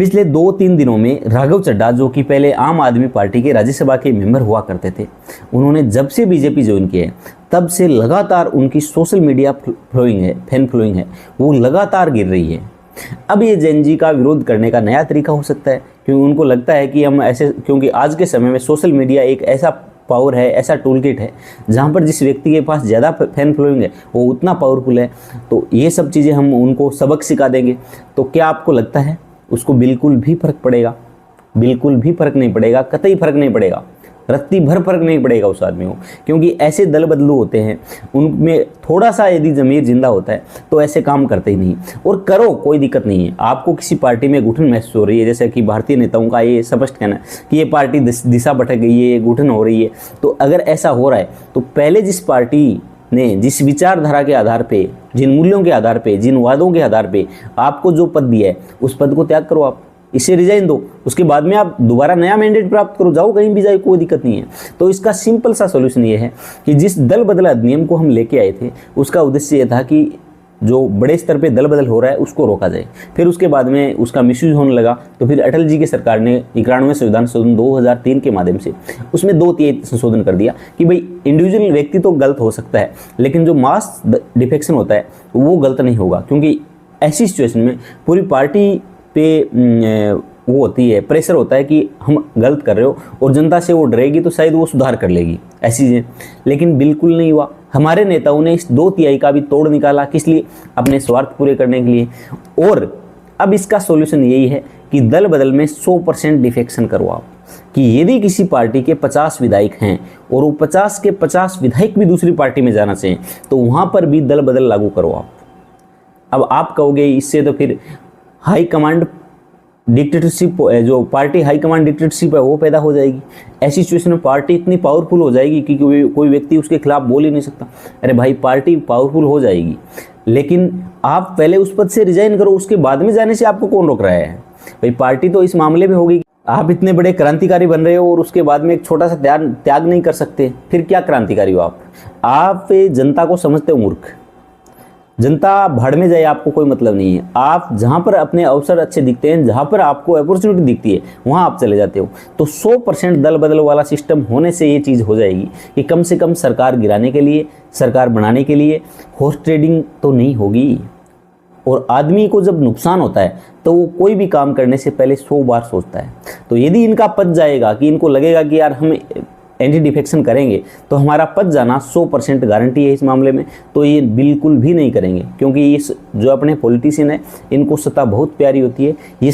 पिछले 2-3 दिनों में राघव चड्ढा, जो कि पहले आम आदमी पार्टी के राज्यसभा के मेंबर हुआ करते थे, उन्होंने जब से बीजेपी ज्वाइन किया है तब से लगातार उनकी सोशल मीडिया फैन फॉलोइंग है वो लगातार गिर रही है। अब ये जेन जी का विरोध करने का नया तरीका हो सकता है, क्योंकि उनको लगता है कि हम ऐसे, क्योंकि आज के समय में सोशल मीडिया एक ऐसा पावर है, ऐसा टूल किट है जहाँ पर जिस व्यक्ति के पास ज़्यादा फैन फॉलोइंग है वो उतना पावरफुल है। तो ये सब चीज़ें हम उनको सबक सिखा देंगे तो क्या आपको लगता है उसको बिल्कुल भी फर्क पड़ेगा? बिल्कुल भी फर्क नहीं पड़ेगा, कतई फर्क नहीं पड़ेगा, रत्ती भर फर्क नहीं पड़ेगा उस आदमी को। क्योंकि ऐसे दल बदलू होते हैं, उनमें थोड़ा सा यदि ज़मीर जिंदा होता है तो ऐसे काम करते ही नहीं। और करो, कोई दिक्कत नहीं है। आपको किसी पार्टी में घुटन महसूस हो रही है, जैसे कि भारतीय नेताओं का ये स्पष्ट कहना है कि ये पार्टी दिशा भटक गई है, ये घुटन हो रही है, तो अगर ऐसा हो रहा है तो पहले जिस पार्टी ने जिस विचारधारा के आधार पे, जिन मूल्यों के आधार पे, जिन वादों के आधार पे आपको जो पद दिया है उस पद को त्याग करो, आप इसे रिजाइन दो, उसके बाद में आप दोबारा नया मैंडेट प्राप्त करो, जाओ कहीं भी जाए, कोई दिक्कत नहीं है। तो इसका सिंपल सा सॉल्यूशन ये है कि जिस दल बदल अधिनियम को हम लेके आए थे उसका उद्देश्य ये था कि जो बड़े स्तर पे दल बदल हो रहा है उसको रोका जाए। फिर उसके बाद में उसका मिसयूज होने लगा तो फिर अटल जी की सरकार ने 91वें संविधान संशोधन 2003 के माध्यम से उसमें 2-3 संशोधन कर दिया कि भाई इंडिविजुअल व्यक्ति तो गलत हो सकता है लेकिन जो मास डिफेक्शन होता है वो गलत नहीं होगा। क्योंकि ऐसी सिचुएशन में पूरी पार्टी पे वो होती है, प्रेशर होता है कि हम गलत कर रहे हो और जनता से वो डरेगी तो शायद वो सुधार कर लेगी, ऐसी चीज़ें। लेकिन बिल्कुल नहीं हुआ। हमारे नेताओं ने इस 2/3 का भी तोड़ निकाला, किस लिए? अपने स्वार्थ पूरे करने के लिए। और अब इसका सॉल्यूशन यही है कि दल बदल में 100% डिफेक्शन करवाओ, कि यदि किसी पार्टी के 50 विधायक हैं और वो 50 के 50 विधायक भी दूसरी पार्टी में जाना चाहिए तो वहाँ पर भी दल बदल लागू करवाओ। अब आप कहोगे इससे तो फिर हाई कमांड डिक्टेटरशिप, जो पार्टी हाई कमांड डिक्टेटरशिप है वो पैदा हो जाएगी। ऐसी सिचुएशन में पार्टी इतनी पावरफुल हो जाएगी कि कोई व्यक्ति उसके खिलाफ बोल ही नहीं सकता। अरे भाई, पार्टी पावरफुल हो जाएगी लेकिन आप पहले उस पद से रिजाइन करो, उसके बाद में जाने से आपको कौन रोक रहा है? भाई पार्टी तो इस मामले में होगी, आप इतने बड़े क्रांतिकारी बन रहे हो और उसके बाद में एक छोटा सा त्याग नहीं कर सकते, फिर क्या क्रांतिकारी हो आप जनता को समझते हो मूर्ख। जनता भाड़ में जाए, आपको कोई मतलब नहीं है। आप जहाँ पर अपने अवसर अच्छे दिखते हैं, जहाँ पर आपको अपॉर्चुनिटी दिखती है वहाँ आप चले जाते हो। तो 100% दल बदल वाला सिस्टम होने से ये चीज़ हो जाएगी कि कम से कम सरकार गिराने के लिए, सरकार बनाने के लिए हॉर्स ट्रेडिंग तो नहीं होगी। और आदमी को जब नुकसान होता है तो वो कोई भी काम करने से पहले 100 बार सोचता है। तो यदि इनका पद जाएगा, कि इनको लगेगा कि यार हम एंटी डिफेक्शन करेंगे तो हमारा पद जाना 100% गारंटी है इस मामले में, तो ये बिल्कुल भी नहीं करेंगे। क्योंकि इस जो अपने पॉलिटिशियन है इनको सत्ता बहुत प्यारी होती है। ये